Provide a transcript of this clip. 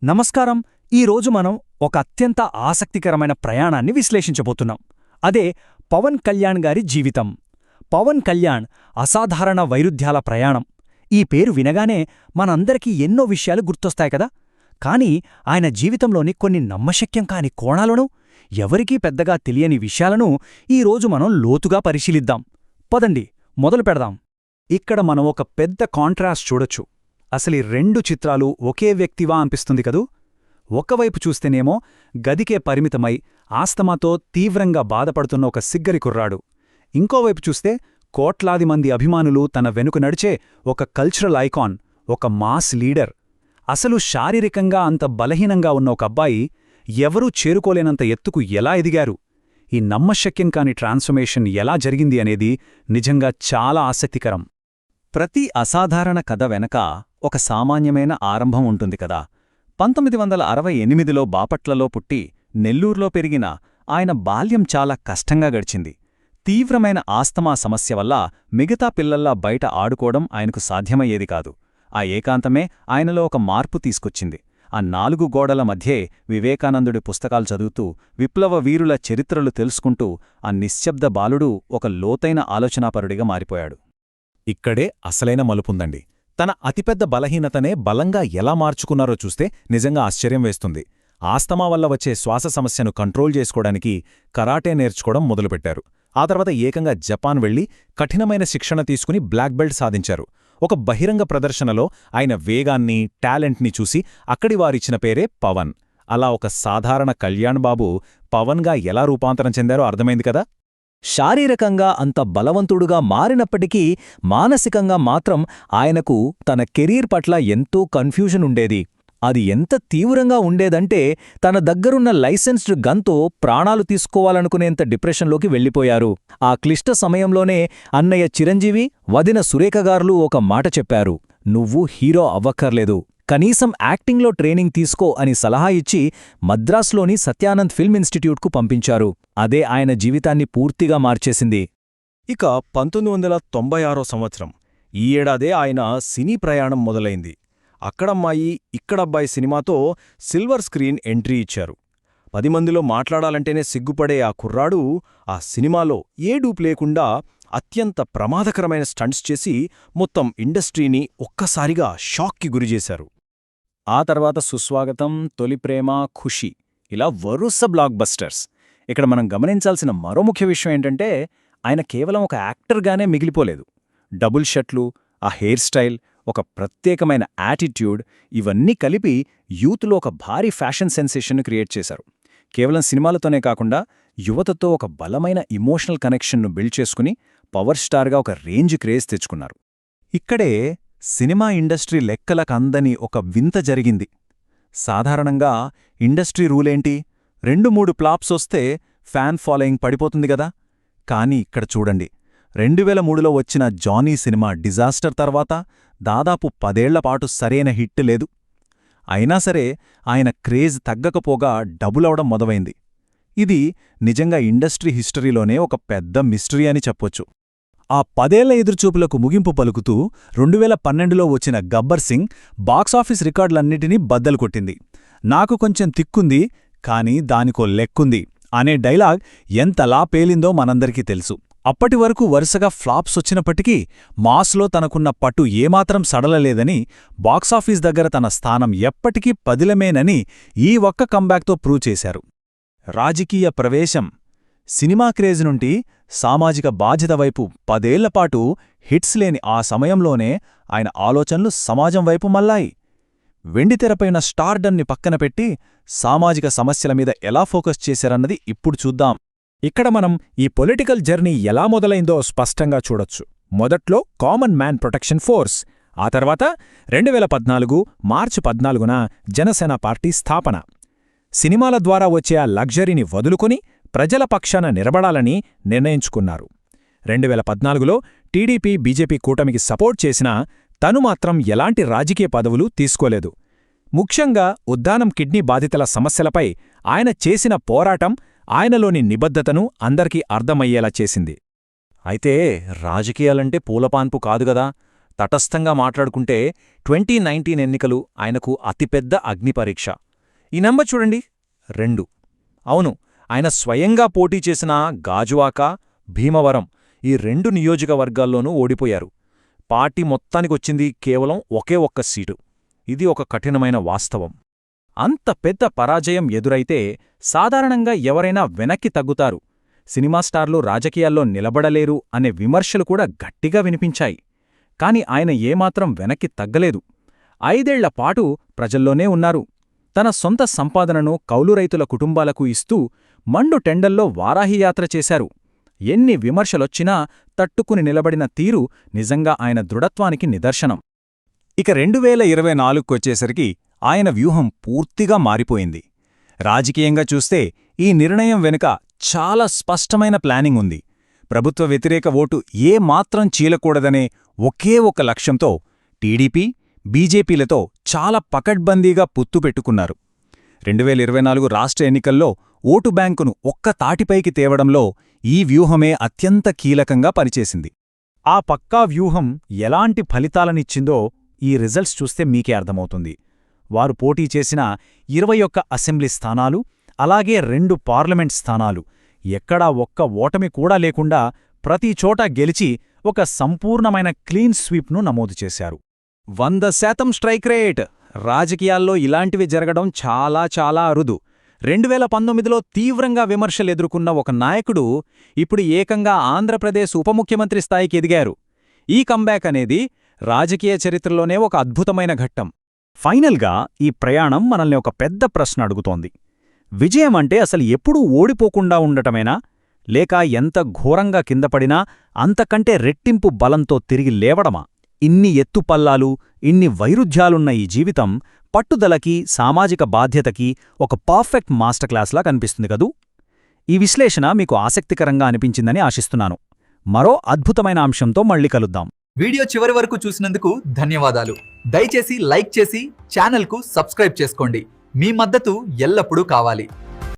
నమస్కారం. ఈరోజు మనం ఒక అత్యంత ఆసక్తికరమైన ప్రయాణాన్ని విశ్లేషించబోతున్నాం. అదే పవన్ కళ్యాణ్ గారి జీవితం. పవన్ కళ్యాణ్ అసాధారణ వైరుధ్యాల ప్రయాణం. ఈ పేరు వినగానే మనందరికీ ఎన్నో విషయాలు గుర్తొస్తాయి కదా. కానీ ఆయన జీవితంలోని కొన్ని నమ్మశక్యం కాని కోణాలను, ఎవరికీ పెద్దగా తెలియని విషయాలను ఈరోజు మనం లోతుగా పరిశీలిద్దాం. పదండి, మొదలు పెడదాం. ఇక్కడ మనం ఒక పెద్ద కాంట్రాస్ట్ చూడొచ్చు. అసలీ రెండు చిత్రాలు ఒకే వ్యక్తివా అనిపిస్తుంది కదూ. ఒకవైపు చూస్తేనేమో గదికే పరిమితమై ఆస్తమాతో తీవ్రంగా బాధపడుతున్న ఒక సిగ్గరి కుర్రాడు, ఇంకోవైపు చూస్తే కోట్లాది మంది అభిమానులు తన వెనుక నడిచే ఒక కల్చరల్ ఐకాన్, ఒక మాస్ లీడర్. అసలు శారీరకంగా అంత బలహీనంగా ఉన్న ఒక అబ్బాయి ఎవరూ చేరుకోలేనంత ఎత్తుకు ఎలా ఎదిగారు? ఈ నమ్మశక్యం కాని ట్రాన్స్ఫర్మేషన్ ఎలా జరిగింది అనేది నిజంగా చాలా ఆసక్తికరం. ప్రతి అసాధారణ కథ వెనక ఒక సామాన్యమైన ఆరంభం ఉంటుంది కదా. 1968లో బాపట్లలో పుట్టి నెల్లూరులో పెరిగిన ఆయన బాల్యం చాలా కష్టంగా గడిచింది. తీవ్రమైన ఆస్తమా సమస్య వల్ల మిగతా పిల్లల్లా బయట ఆడుకోవడం ఆయనకు సాధ్యమయ్యేది కాదు. ఆ ఏకాంతమే ఆయనలో ఒక మార్పు తీసుకొచ్చింది. ఆ 4 గోడల మధ్యే వివేకానందుడి పుస్తకాలు చదువుతూ, విప్లవ వీరుల చరిత్రలు తెలుసుకుంటూ ఆ నిశ్శబ్ద బాలుడు ఒక లోతైన ఆలోచనాపరుడిగా మారిపోయాడు. ఇక్కడే అసలైన మలుపుందండి. తన అతిపెద్ద బలహీనతనే బలంగా ఎలా మార్చుకున్నారో చూస్తే నిజంగా ఆశ్చర్యం వేస్తుంది. ఆస్తమా వల్ల వచ్చే శ్వాస సమస్యను కంట్రోల్ చేసుకోవడానికి కరాటే నేర్చుకోవడం మొదలుపెట్టారు. ఆ తర్వాత ఏకంగా జపాన్ వెళ్లి కఠినమైన శిక్షణ తీసుకుని బ్లాక్ బెల్ట్ సాధించారు. ఒక బహిరంగ ప్రదర్శనలో ఆయన వేగాన్ని, టాలెంట్ని చూసి అక్కడి వారిచ్చిన పేరే పవన్. అలా ఒక సాధారణ కళ్యాణ్ బాబు పవన్గా ఎలా రూపాంతరం చెందారో అర్థమైంది కదా. శారీరకంగా అంత బలవంతుడుగా మారినప్పటికీ మానసికంగా మాత్రం ఆయనకు తన కెరీర్ పట్ల ఎంతో కన్ఫ్యూజన్ ఉండేది. అది ఎంత తీవ్రంగా ఉండేదంటే తన దగ్గరున్న లైసెన్స్డ్ గన్తో ప్రాణాలు తీసుకోవాలనుకునేంత డిప్రెషన్లోకి వెళ్ళిపోయారు. ఆ క్లిష్ట సమయంలోనే అన్నయ్య చిరంజీవి, వదిన సురేఖగారులు ఒక మాట చెప్పారు: "నువ్వు హీరో అవ్వక్కర్లేదు, కనీసం యాక్టింగ్లో ట్రైనింగ్ తీసుకో" అని సలహా ఇచ్చి మద్రాస్లోని సత్యానంద్ ఫిల్మ్ ఇన్స్టిట్యూట్కు పంపించారు. అదే ఆయన జీవితాన్ని పూర్తిగా మార్చేసింది. ఇక 1996 సంవత్సరం, ఈ ఏడాదే ఆయన సినీ ప్రయాణం మొదలైంది. అక్కడమ్మాయి ఇక్కడబ్బాయి సినిమాతో సిల్వర్ స్క్రీన్ ఎంట్రీ ఇచ్చారు. 10 మందిలో మాట్లాడాలంటేనే సిగ్గుపడే ఆ కుర్రాడు ఆ సినిమాలో ఏ డూప్ లేకుండా అత్యంత ప్రమాదకరమైన స్టంట్స్ చేసి మొత్తం ఇండస్ట్రీని ఒక్కసారిగా షాక్కి గురిచేశారు. ఆ తర్వాత సుస్వాగతం, తొలి ప్రేమ, ఖుషి, ఇలా వరుస బ్లాక్ బస్టర్స్. ఇక్కడ మనం గమనించాల్సిన మరో ముఖ్య విషయం ఏంటంటే ఆయన కేవలం ఒక యాక్టర్గానే మిగిలిపోలేదు. డబుల్ షర్ట్లు, ఆ హెయిర్ స్టైల్, ఒక ప్రత్యేకమైన యాటిట్యూడ్, ఇవన్నీ కలిపి యూత్లో ఒక భారీ ఫ్యాషన్ సెన్సేషన్ను క్రియేట్ చేశారు. కేవలం సినిమాలతోనే కాకుండా యువతతో ఒక బలమైన ఇమోషనల్ కనెక్షన్ను బిల్డ్ చేసుకుని పవర్ స్టార్గా ఒక రేంజ్ క్రేజ్ తెచ్చుకున్నారు. ఇక్కడే సినిమా ఇండస్ట్రీ లెక్కలకందని ఒక వింత జరిగింది. సాధారణంగా ఇండస్ట్రీ రూలేంటి? 2-3 ఫ్లాప్స్ వస్తే ఫ్యాన్ ఫాలోయింగ్ పడిపోతుంది గదా. కానీ ఇక్కడ చూడండి, 2003లో వచ్చిన జానీ సినిమా డిజాస్టర్ తర్వాత దాదాపు 10 ఏళ్లపాటు సరైన హిట్ లేదు. అయినా సరే ఆయన క్రేజ్ తగ్గకపోగా డబులవడం మొదలైంది. ఇది నిజంగా ఇండస్ట్రీ హిస్టరీలోనే ఒక పెద్ద మిస్టరీ అని చెప్పొచ్చు. ఆ 10 ఏళ్ల ఎదురుచూపులకు ముగింపు పలుకుతూ 2012లో వచ్చిన గబ్బర్ సింగ్ బాక్సాఫీస్ రికార్డులన్నిటినీ బద్దలు కొట్టింది. "నాకు కొంచెం తిక్కుంది, కానీ దానికో లెక్కుంది" అనే డైలాగ్ ఎంతలా పేలిందో మనందరికీ తెలుసు. అప్పటివరకు వరుసగా ఫ్లాప్స్ వచ్చినప్పటికీ మాస్లో తనకున్న పట్టు ఏమాత్రం సడలలేదని, బాక్సాఫీస్ దగ్గర తన స్థానం ఎప్పటికీ పదిలమేనని ఈ ఒక్క కంబ్యాక్తో ప్రూవ్ చేశారు. రాజకీయ ప్రవేశం. సినిమా క్రేజ్ నుండి సామాజిక బాధ్యత వైపు 10 ఏళ్లపాటు హిట్స్ లేని ఆ సమయంలోనే ఆయన ఆలోచనలు సమాజం వైపు మళ్ళాయి. వెండితెరపైన స్టార్డన్ని పక్కనపెట్టి సామాజిక సమస్యల మీద ఎలా ఫోకస్ చేశారన్నది ఇప్పుడు చూద్దాం. ఇక్కడ మనం ఈ పొలిటికల్ జర్నీ ఎలా మొదలైందో స్పష్టంగా చూడొచ్చు. మొదట్లో కామన్ మ్యాన్ ప్రొటెక్షన్ ఫోర్స్, ఆ తర్వాత 2014 మార్చి 14న జనసేన పార్టీ స్థాపన. సినిమాల ద్వారా వచ్చే ఆ లగ్జరీని వదులుకొని ప్రజల పక్షాన నిలబడాలని నిర్ణయించుకున్నారు. 2014లో టీడీపీ, బీజేపీ కూటమికి సపోర్ట్ చేసినా తను మాత్రం ఎలాంటి రాజకీయ పదవులు తీసుకోలేదు. ముఖ్యంగా ఉద్దానం కిడ్నీ బాధితుల సమస్యలపై ఆయన చేసిన పోరాటం ఆయనలోని నిబద్ధతను అందరికీ అర్థమయ్యేలా చేసింది. అయితే రాజకీయాలంటే పూలపాన్పు కాదుగదా. తటస్థంగా మాట్లాడుకుంటే 2019 ఎన్నికలు ఆయనకు అతిపెద్ద అగ్నిపరీక్ష. ఈ నంబర్ చూడండి, 2. అవును, ఆయన స్వయంగా పోటీ చేసిన గాజువాక, భీమవరం ఈ 2 నియోజకవర్గాల్లోనూ ఓడిపోయారు. పార్టీ మొత్తానికొచ్చింది కేవలం ఒకే ఒక్క సీటు. ఇది ఒక కఠినమైన వాస్తవం. అంత పెద్ద పరాజయం ఎదురైతే సాధారణంగా ఎవరైనా వెనక్కి తగ్గుతారు. సినిమా స్టార్లు రాజకీయాల్లో నిలబడలేరు అనే విమర్శలు కూడా గట్టిగా వినిపించాయి. కాని ఆయన ఏమాత్రం వెనక్కి తగ్గలేదు. 5 ఏళ్లపాటు ప్రజల్లోనే ఉన్నారు. తన సొంత సంపాదనను కౌలు రైతుల కుటుంబాలకు ఇస్తూ మండు టెండల్లో వారాహియాత్ర చేశారు. ఎన్ని విమర్శలొచ్చినా తట్టుకుని నిలబడిన తీరు నిజంగా ఆయన దృఢత్వానికి నిదర్శనం. ఇక 2024కొచ్చేసరికి ఆయన వ్యూహం పూర్తిగా మారిపోయింది. రాజకీయంగా చూస్తే ఈ నిర్ణయం వెనుక చాలా స్పష్టమైన ప్లానింగ్ ఉంది. ప్రభుత్వ వ్యతిరేక ఓటు ఏమాత్రం చీలకూడదనే ఒకే ఒక లక్ష్యంతో టీడీపీ, బీజేపీలతో చాలా పకడ్బందీగా పొత్తు పెట్టుకున్నారు. 2024 రాష్ట్ర ఎన్నికల్లో ఓటు బ్యాంకును ఒక్క తాటిపైకి తేవడంలో ఈ వ్యూహమే అత్యంత కీలకంగా పనిచేసింది. ఆ పక్కా వ్యూహం ఎలాంటి ఫలితాలనిచ్చిందో ఈ రిజల్ట్స్ చూస్తే మీకే అర్థమవుతుంది. వారు పోటీ చేసిన 21 అసెంబ్లీ స్థానాలు, అలాగే 2 పార్లమెంట్ స్థానాలు ఎక్కడా ఒక్క ఓటమి కూడా లేకుండా ప్రతి చోటా గెలిచి ఒక సంపూర్ణమైన క్లీన్ స్వీప్ను నమోదు చేశారు. 100% స్ట్రైక్ రేట్! రాజకీయాల్లో ఇలాంటివి జరగడం చాలా చాలా అరుదు. 2019లో తీవ్రంగా విమర్శలెదుర్కొన్న ఒక నాయకుడు ఇప్పుడు ఏకంగా ఆంధ్రప్రదేశ్ ఉప ముఖ్యమంత్రి స్థాయికి ఎదిగారు. ఈ కంబ్యాక్ అనేది రాజకీయ చరిత్రలోనే ఒక అద్భుతమైన ఘట్టం. ఫైనల్గా ఈ ప్రయాణం మనల్ని ఒక పెద్ద ప్రశ్న అడుగుతోంది. విజయమంటే అసలు ఎప్పుడూ ఓడిపోకుండా ఉండటమేనా? లేక ఎంత ఘోరంగా కిందపడినా అంతకంటే రెట్టింపు బలంతో తిరిగి లేవడమా? ఇన్ని ఎత్తుపల్లాలు, ఇన్ని వైరుధ్యాలున్న ఈ జీవితం పట్టుదలకి, సామాజిక బాధ్యతకి ఒక పర్ఫెక్ట్ మాస్టర్ క్లాస్లా కనిపిస్తుంది కదూ? ఈ విశ్లేషణ మీకు ఆసక్తికరంగా అనిపించిందని ఆశిస్తున్నాను. మరో అద్భుతమైన అంశంతో మళ్ళీ కలుద్దాం. వీడియో చివరి వరకు చూసినందుకు ధన్యవాదాలు. దయచేసి లైక్ చేసి ఛానల్కు సబ్స్క్రైబ్ చేసుకోండి. మీ మద్దతు ఎల్లప్పుడూ కావాలి.